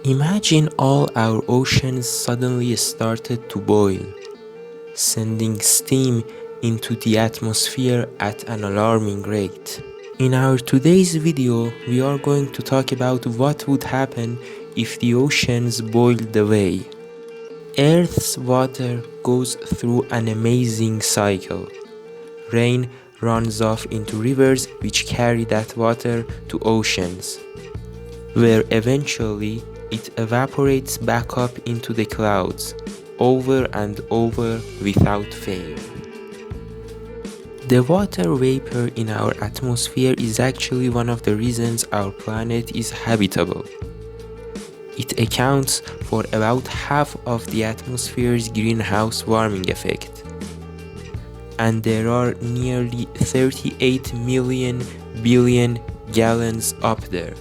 Imagine all our oceans suddenly started to boil, sending steam into the atmosphere at an alarming rate. In our today's video, we are going to talk about what would happen if the oceans boiled away. Earth's water goes through an amazing cycle. Rain runs off into rivers which carry that water to oceans, where eventually it evaporates back up into the clouds, over and over without fail. The water vapor in our atmosphere is actually one of the reasons our planet is habitable. It accounts for about half of the atmosphere's greenhouse warming effect. And there are nearly 38 million billion gallons up there.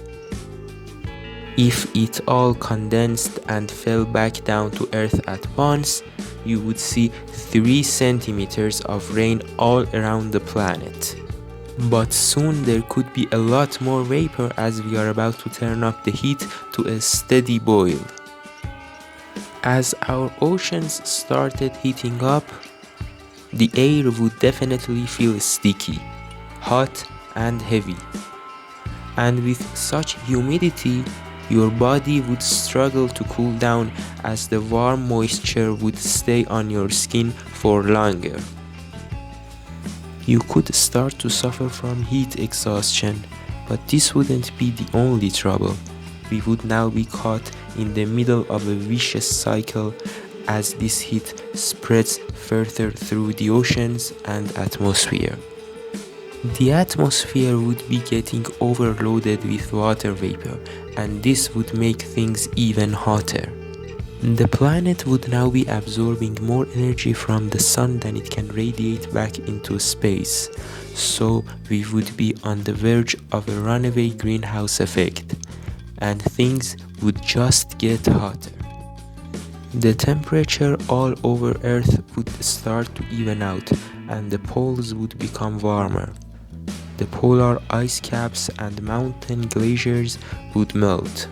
If it all condensed and fell back down to Earth at once, you would see 3 centimeters of rain all around the planet. But soon there could be a lot more vapor as we are about to turn up the heat to a steady boil. As our oceans started heating up, the air would definitely feel sticky, hot and heavy. And with such humidity, your body would struggle to cool down as the warm moisture would stay on your skin for longer. You could start to suffer from heat exhaustion, but this wouldn't be the only trouble. We would now be caught in the middle of a vicious cycle as this heat spreads further through the oceans and atmosphere. The atmosphere would be getting overloaded with water vapor, and this would make things even hotter. The planet would now be absorbing more energy from the sun than it can radiate back into space, so we would be on the verge of a runaway greenhouse effect, and things would just get hotter. The temperature all over Earth would start to even out, and the poles would become warmer. The polar ice caps and mountain glaciers would melt.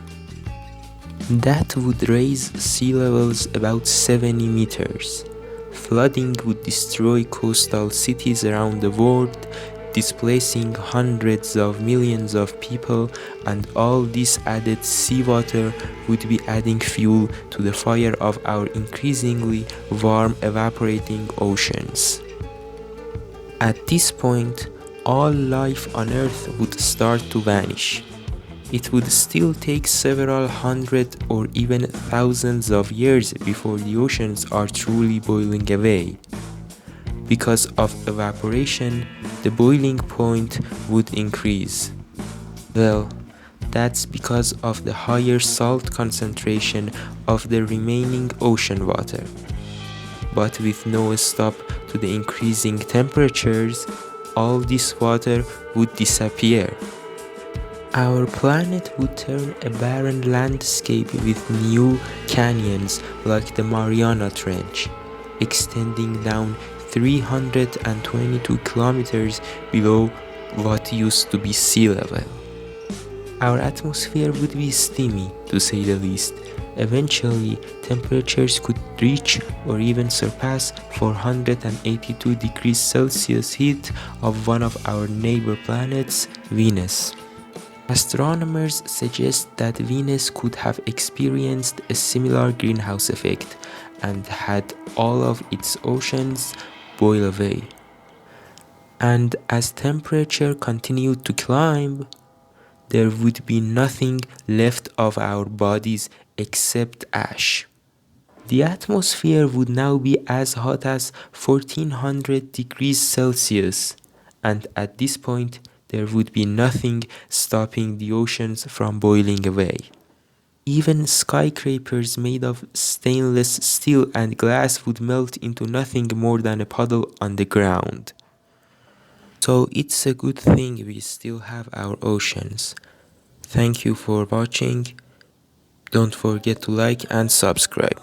That would raise sea levels about 70 meters. Flooding would destroy coastal cities around the world, displacing hundreds of millions of people, and all this added seawater would be adding fuel to the fire of our increasingly warm evaporating oceans. At this point, all life on Earth would start to vanish. It would still take several hundred or even thousands of years before the oceans are truly boiling away. Because of evaporation, the boiling point would increase. Well, that's because of the higher salt concentration of the remaining ocean water. But with no stop to the increasing temperatures, all this water would disappear. Our planet would turn a barren landscape with new canyons like the Mariana Trench, extending down 322 kilometers below what used to be sea level. Our atmosphere would be steamy, to say the least. Eventually, temperatures could reach or even surpass 482 degrees Celsius heat of one of our neighbor planets, Venus. Astronomers suggest that Venus could have experienced a similar greenhouse effect and had all of its oceans boil away. And as temperature continued to climb, there would be nothing left of our bodies except ash. The atmosphere would now be as hot as 1400 degrees Celsius, and at this point, there would be nothing stopping the oceans from boiling away. Even skyscrapers made of stainless steel and glass would melt into nothing more than a puddle on the ground. So it's a good thing we still have our oceans. Thank you for watching. Don't forget to like and subscribe.